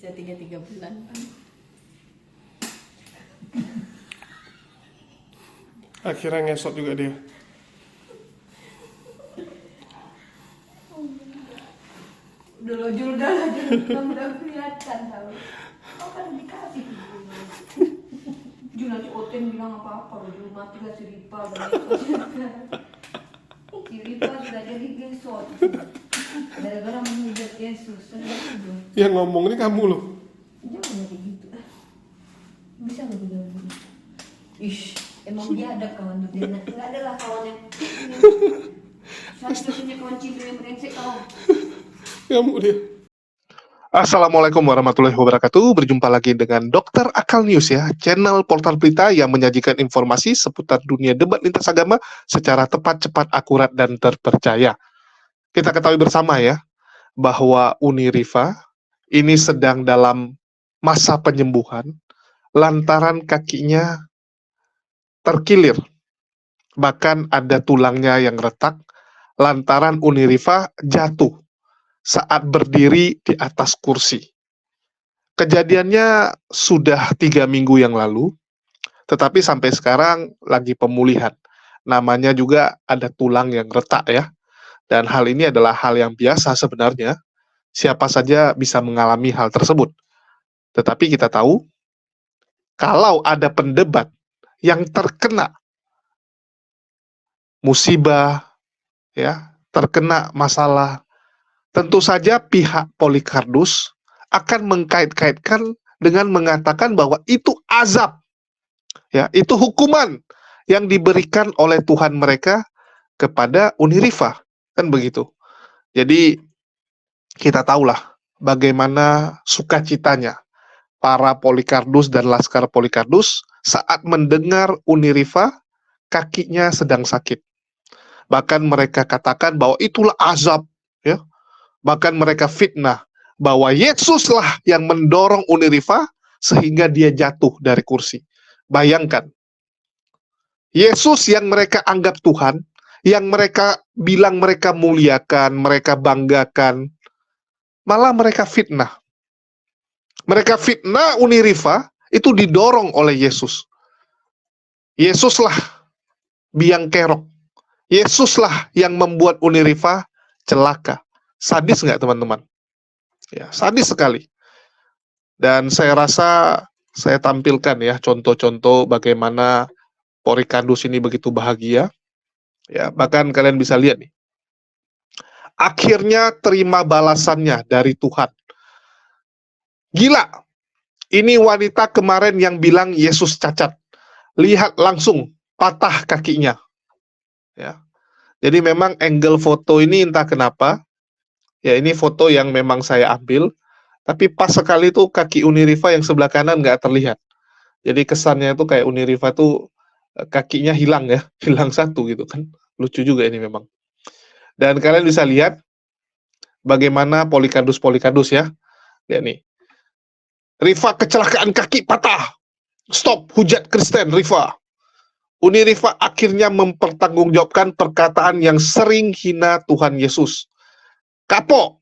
Bisa 3 bulan kan. Akhirnya ngesot juga dia. Udah lojul dah udah kelihatan tau. Oh kan dikasih Jun nanti Oten bilang apa-apa Jun mati gak si Ripa si Ripa sudah jadi gesot gara-gara menghujat Yesus. Yang ngomong ini kamu loh. Jangan kayak gitu. Bisa nggak bilang begitu? Ish, emang dia ada kawan tuh dia nggak ada lah kawan yang satu-satunya kawan cinta yang brengsek kau. Kamu dia. Assalamualaikum warahmatullahi wabarakatuh. Berjumpa lagi dengan Dokter Akal News ya, channel portal berita yang menyajikan informasi seputar dunia debat lintas agama secara tepat, cepat, akurat, dan terpercaya. Kita ketahui bersama ya, bahwa Uni Rifa ini sedang dalam masa penyembuhan lantaran kakinya terkilir. Bahkan ada tulangnya yang retak lantaran Uni Rifa jatuh saat berdiri di atas kursi. Kejadiannya sudah 3 minggu yang lalu, tetapi sampai sekarang lagi pemulihan. Namanya juga ada tulang yang retak ya. Dan hal ini adalah hal yang biasa sebenarnya. Siapa saja bisa mengalami hal tersebut. Tetapi kita tahu, kalau ada pendebat yang terkena musibah, ya, terkena masalah, tentu saja pihak Polycarpus akan mengkait-kaitkan dengan mengatakan bahwa itu azab, ya, itu hukuman yang diberikan oleh Tuhan mereka kepada Uni Rifa, kan begitu. Jadi kita tahulah bagaimana sukacitanya para Polycarpus dan Laskar Polycarpus saat mendengar Uni Rifa kakinya sedang sakit. Bahkan mereka katakan bahwa itulah azab, ya. Bahkan mereka fitnah bahwa Yesuslah yang mendorong Uni Rifa sehingga dia jatuh dari kursi. Bayangkan, Yesus yang mereka anggap Tuhan, yang mereka bilang mereka muliakan, mereka banggakan, malah mereka fitnah. Mereka fitnah Uni Rifa itu didorong oleh Yesus. Yesuslah biang kerok. Yesuslah yang membuat Uni Rifa celaka. Sadis nggak teman-teman? Ya, sadis sekali. Dan saya rasa saya tampilkan ya contoh-contoh bagaimana Polycarpus ini begitu bahagia. Ya, bahkan kalian bisa lihat nih. Akhirnya terima balasannya dari Tuhan. Gila. Ini wanita kemarin yang bilang Yesus cacat. Lihat langsung patah kakinya. Ya. Jadi memang angle foto ini entah kenapa. Ya, ini foto yang memang saya ambil. Tapi pas sekali tuh kaki Uni Rifa yang sebelah kanan nggak terlihat. Jadi kesannya itu kayak Uni Rifa tuh kakinya hilang ya, hilang satu gitu kan. Lucu juga ini memang. Dan kalian bisa lihat bagaimana Polycarpus ya. Lihat nih. Rifa kecelakaan kaki patah. Stop hujat Kristen Rifa. Uni Rifa akhirnya mempertanggungjawabkan perkataan yang sering hina Tuhan Yesus. Kapok.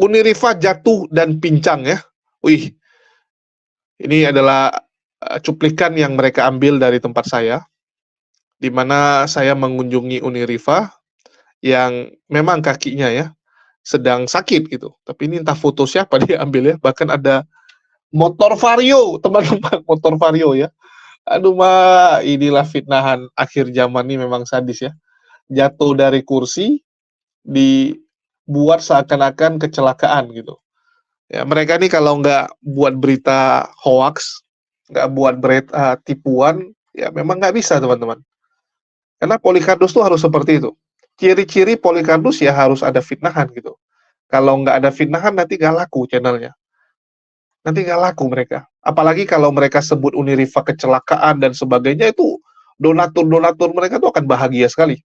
Uni Rifa jatuh dan pincang ya. Wih. Ini adalah cuplikan yang mereka ambil dari tempat saya, di mana saya mengunjungi Uni Rifa yang memang kakinya ya sedang sakit gitu. Tapi ini entah foto siapa dia ambil ya. Bahkan ada motor Vario, teman-teman, motor Vario ya. Aduh inilah fitnahan akhir zaman ini memang sadis ya. Jatuh dari kursi, dibuat seakan-akan kecelakaan gitu. Ya, mereka ini kalau nggak buat berita hoax, nggak buat berita tipuan, ya memang nggak bisa teman-teman. Karena Polycarpus tuh harus seperti itu. Ciri-ciri Polycarpus ya harus ada fitnahan gitu. Kalau nggak ada fitnahan nanti nggak laku channelnya. Nanti nggak laku mereka. Apalagi kalau mereka sebut Uni Rifa kecelakaan dan sebagainya, itu donatur-donatur mereka tuh akan bahagia sekali.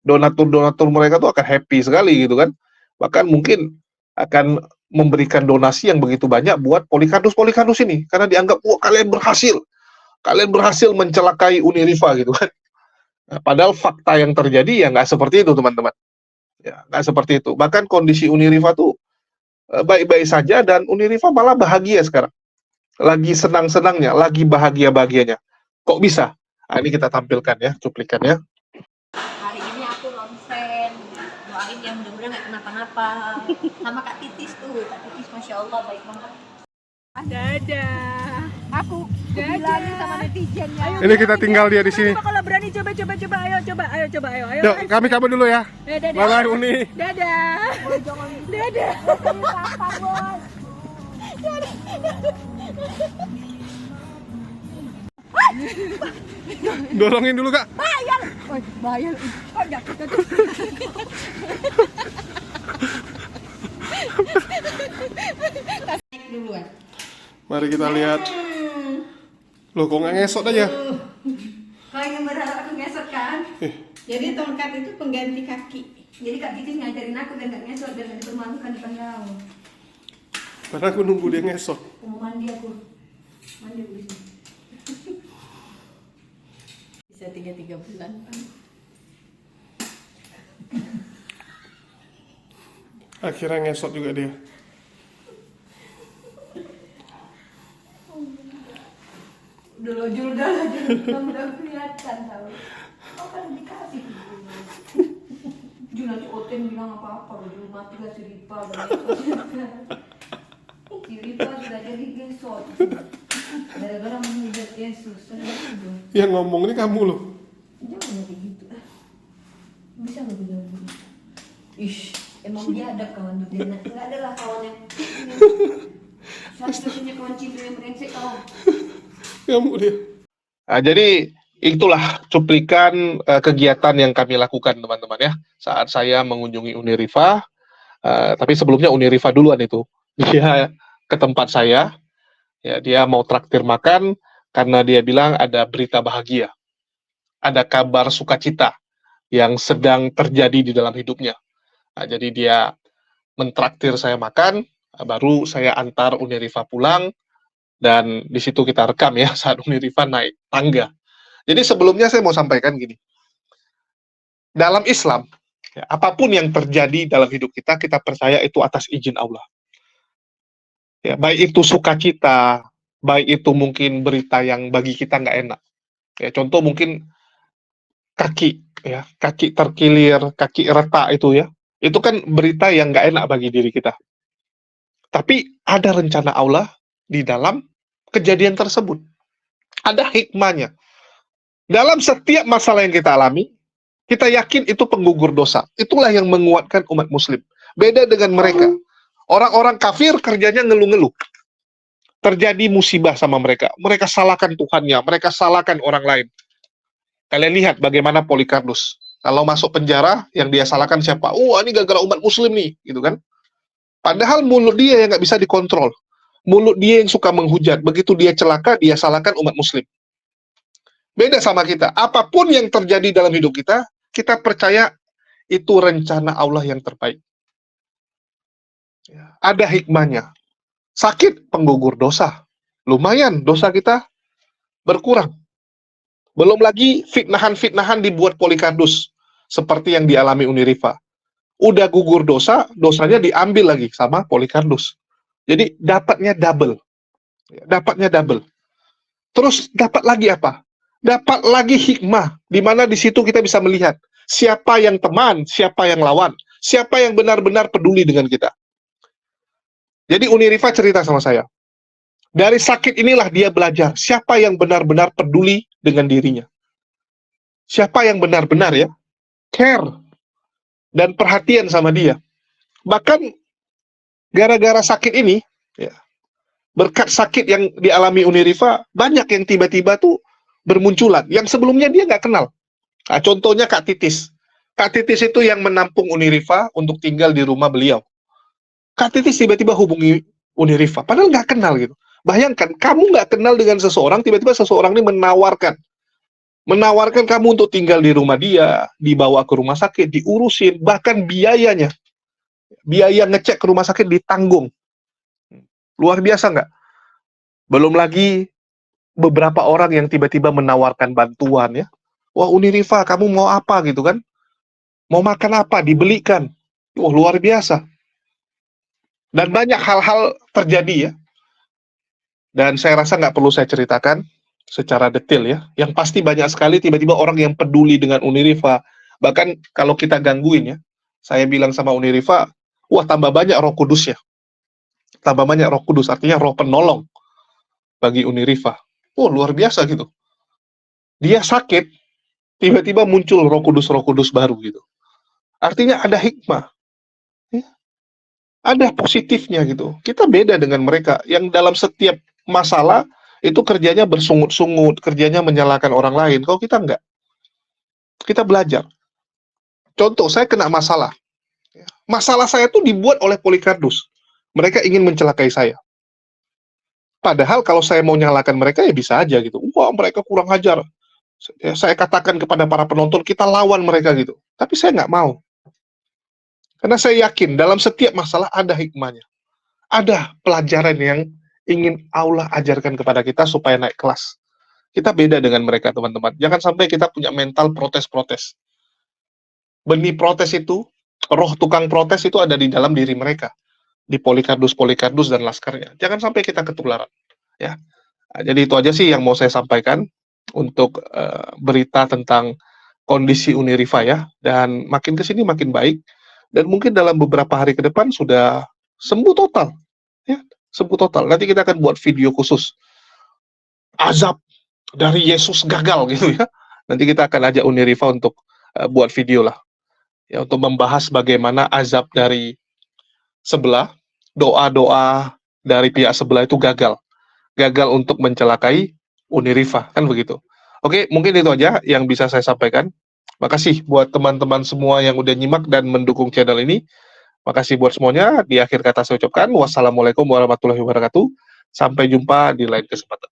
Donatur-donatur mereka tuh akan happy sekali gitu kan. Bahkan mungkin akan memberikan donasi yang begitu banyak buat Polycarpus ini. Karena dianggap, wah kalian berhasil mencelakai Uni Rifa gitu kan. Nah, padahal fakta yang terjadi ya nggak seperti itu teman-teman. Ya, nggak seperti itu. Bahkan kondisi Uni Rifa tuh baik-baik saja dan Uniriva malah bahagia sekarang. Lagi senang-senangnya, lagi bahagia-bahagianya. Kok bisa? Nah, ini kita tampilkan ya, cuplikannya. Hari ini aku ronsen, doain ya mudah-mudahan nggak kenapa-napa. Sama Kak Titis tuh, Kak Titis Masya Allah baik banget. Dadah. Aku bilangin sama netizennya. Ini kita tinggal dia di sini. Coba kalau berani coba ayo. Yuk, kami cabut dulu ya. Dadah. Bye-bye Uni. Dadah. Dadah. Dorongin dulu Kak. Bayar. Oh, jatuh. Naik duluan. Mari kita lihat. Loh, kok nggak ngesot aja? Kau ingin berharap aku ngesot kan? Jadi tongkat itu pengganti kaki. Jadi Kak Titis ngajarin aku dan nggak ngesot dan nggak dipermalukan di panggung. Padahal aku nunggu dia ngesot. Aku mau mandi aku. Mandi dulu sini. Bisa 3 bulan. Akhirnya ngesot juga dia. Udah kamu udah kelihatan tau. Kau kan dikasih Jun nanti Oten bilang apa-apa Jun mati gak si Ripa si Ripa sudah jadi gesot gara-gara menghujat Yesus. Yang ngomong ini kamu loh. Jangan kayak gitu. Bisa nggak bilang begitu? Ish, emang biadab kawan tuh dia. Nggak ada lah kawan yang satu-satunya kawan cinta yang brengsek kau. Kamu dia. Nah, jadi itulah cuplikan kegiatan yang kami lakukan teman-teman ya. Saat saya mengunjungi Uniriva, tapi sebelumnya Uniriva duluan itu. Dia ke tempat saya, ya dia mau traktir makan karena dia bilang ada berita bahagia. Ada kabar sukacita yang sedang terjadi di dalam hidupnya. Nah, jadi dia mentraktir saya makan, baru saya antar Uniriva pulang, dan di situ kita rekam ya saat Uniriva naik tangga. Jadi sebelumnya saya mau sampaikan gini, dalam Islam, ya, apapun yang terjadi dalam hidup kita, kita percaya itu atas izin Allah. Ya, baik itu sukacita, baik itu mungkin berita yang bagi kita nggak enak. Ya, contoh mungkin kaki terkilir, kaki retak itu ya, itu kan berita yang nggak enak bagi diri kita. Tapi ada rencana Allah di dalam kejadian tersebut. Ada hikmahnya. Dalam setiap masalah yang kita alami, kita yakin itu penggugur dosa. Itulah yang menguatkan umat muslim. Beda dengan mereka. Orang-orang kafir kerjanya ngeluh-ngeluh. Terjadi musibah sama mereka. Mereka salahkan Tuhannya, mereka salahkan orang lain. Kalian lihat bagaimana Polikarpus. Kalau masuk penjara, yang dia salahkan siapa? Ini gara-gara umat muslim nih, gitu kan. Padahal mulut dia yang nggak bisa dikontrol. Mulut dia yang suka menghujat. Begitu dia celaka, dia salahkan umat muslim. Beda sama kita. Apapun yang terjadi dalam hidup kita, kita percaya itu rencana Allah yang terbaik. Ya, ada hikmahnya. Sakit, penggugur dosa. Lumayan, dosa kita berkurang. Belum lagi fitnahan-fitnahan dibuat Polikarpus. Seperti yang dialami Uniriva. Udah gugur dosa, dosanya diambil lagi sama Polikarpus. Jadi dapatnya double. Dapatnya double. Terus dapat lagi apa? Dapat lagi hikmah, di mana di situ kita bisa melihat siapa yang teman, siapa yang lawan, siapa yang benar-benar peduli dengan kita. Jadi Uniriva cerita sama saya, dari sakit inilah dia belajar siapa yang benar-benar peduli dengan dirinya. Siapa yang benar-benar ya, care, dan perhatian sama dia. Bahkan gara-gara sakit ini, ya, berkat sakit yang dialami Uniriva, banyak yang tiba-tiba tuh bermunculan, yang sebelumnya dia nggak kenal. Nah, contohnya Kak Titis. Kak Titis itu yang menampung Uniriva untuk tinggal di rumah beliau. Kak Titis tiba-tiba hubungi Uniriva, padahal nggak kenal gitu. Bayangkan, kamu nggak kenal dengan seseorang, tiba-tiba seseorang ini menawarkan kamu untuk tinggal di rumah dia, dibawa ke rumah sakit, diurusin, bahkan biaya ngecek ke rumah sakit ditanggung. Luar biasa nggak? Belum lagi beberapa orang yang tiba-tiba menawarkan bantuan ya. Wah, Uniriva, kamu mau apa gitu kan? Mau makan apa? Dibelikan. Wah, luar biasa. Dan banyak hal-hal terjadi ya. Dan saya rasa nggak perlu saya ceritakan secara detail ya. Yang pasti banyak sekali tiba-tiba orang yang peduli dengan Uniriva. Bahkan kalau kita gangguin ya, saya bilang sama Uniriva, wah tambah banyak Roh Kudus ya. Tambah banyak Roh Kudus, artinya roh penolong bagi Uniriva. Oh, luar biasa gitu. Dia sakit, tiba-tiba muncul Roh Kudus baru gitu. Artinya ada hikmah. Ya. Ada positifnya gitu. Kita beda dengan mereka yang dalam setiap masalah itu kerjanya bersungut-sungut, kerjanya menyalahkan orang lain. Kalau kita enggak, kita belajar. Contoh, saya kena masalah. Masalah saya itu dibuat oleh Polikardus. Mereka ingin mencelakai saya. Padahal kalau saya mau nyalakan mereka ya bisa aja gitu. Wah, mereka kurang ajar. Saya katakan kepada para penonton, kita lawan mereka gitu. Tapi saya nggak mau. Karena saya yakin dalam setiap masalah ada hikmahnya. Ada pelajaran yang ingin Allah ajarkan kepada kita supaya naik kelas. Kita beda dengan mereka, teman-teman. Jangan sampai kita punya mental protes-protes. Benih protes itu, roh tukang protes itu ada di dalam diri mereka. Di Polikardus dan laskarnya. Jangan sampai kita ketularan. Ya. Nah, jadi itu aja sih yang mau saya sampaikan untuk berita tentang kondisi Uniriva ya. Dan makin kesini makin baik. Dan mungkin dalam beberapa hari ke depan sudah sembuh total. Ya, sembuh total. Nanti kita akan buat video khusus. Azab dari Yesus gagal gitu ya. Nanti kita akan ajak Uniriva untuk buat video lah. Ya, untuk membahas bagaimana azab dari sebelah, doa-doa dari pihak sebelah itu gagal. Gagal untuk mencelakai Uniriva, kan begitu. Oke, mungkin itu aja yang bisa saya sampaikan. Makasih buat teman-teman semua yang udah nyimak dan mendukung channel ini. Makasih buat semuanya. Di akhir kata saya ucapkan wassalamualaikum warahmatullahi wabarakatuh. Sampai jumpa di lain kesempatan.